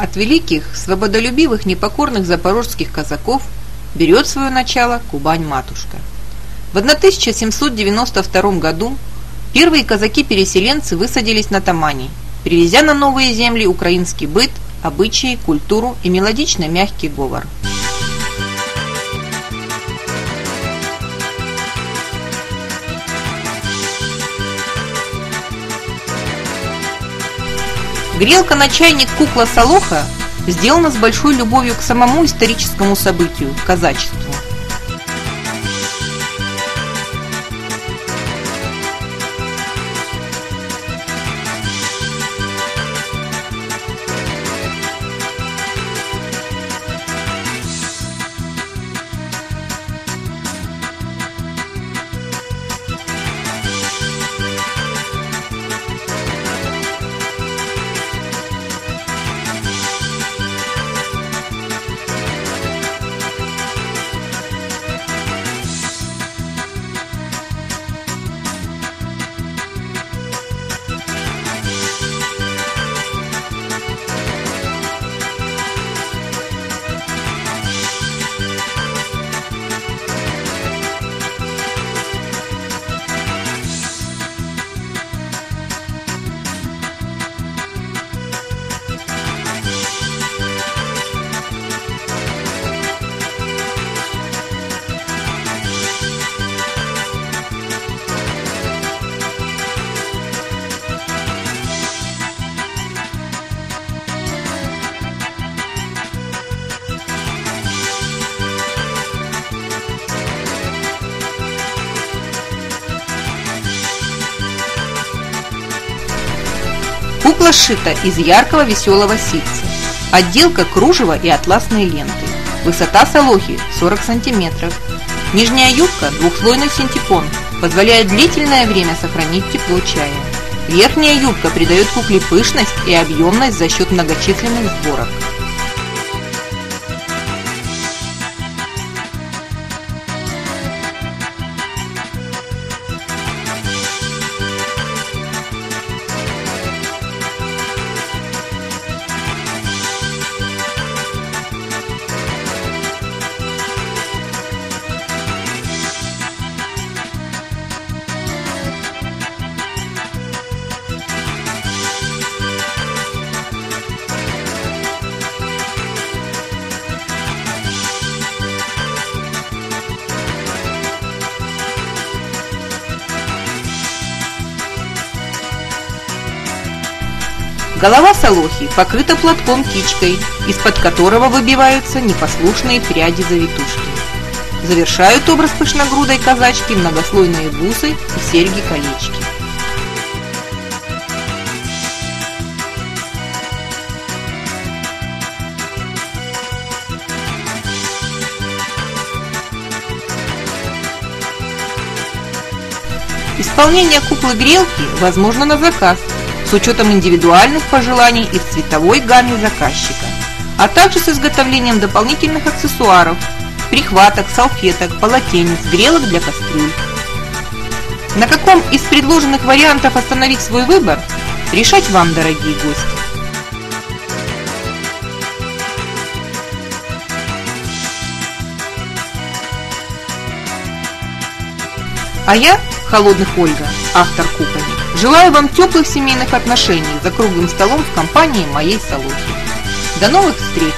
От великих, свободолюбивых, непокорных запорожских казаков берет свое начало Кубань-матушка. В 1792 году первые казаки-переселенцы высадились на Тамани, привезя на новые земли украинский быт, обычаи, культуру и мелодичный мягкий говор. Грелка на чайник «Кукла Солоха» сделана с большой любовью к самому историческому событию – казачеству. Кукла сшита из яркого веселого ситца. Отделка кружева и атласные ленты. Высота солохи 40 см. Нижняя юбка двухслойный синтепон, позволяет длительное время сохранить тепло чая. Верхняя юбка придает кукле пышность и объемность за счет многочисленных сборок. Голова солохи покрыта платком-кичкой, из-под которого выбиваются непослушные пряди-завитушки. Завершают образ пышногрудой казачки многослойные бусы и серьги-колечки. Исполнение куклы-грелки возможно на заказ, с учетом индивидуальных пожеланий и в цветовой гамме заказчика, а также с изготовлением дополнительных аксессуаров, прихваток, салфеток, полотенец, грелок для кастрюль. На каком из предложенных вариантов остановить свой выбор, решать вам, дорогие гости. А я, Холодных Ольга, автор кукольник, желаю вам теплых семейных отношений за круглым столом в компании моей Солохи. До новых встреч!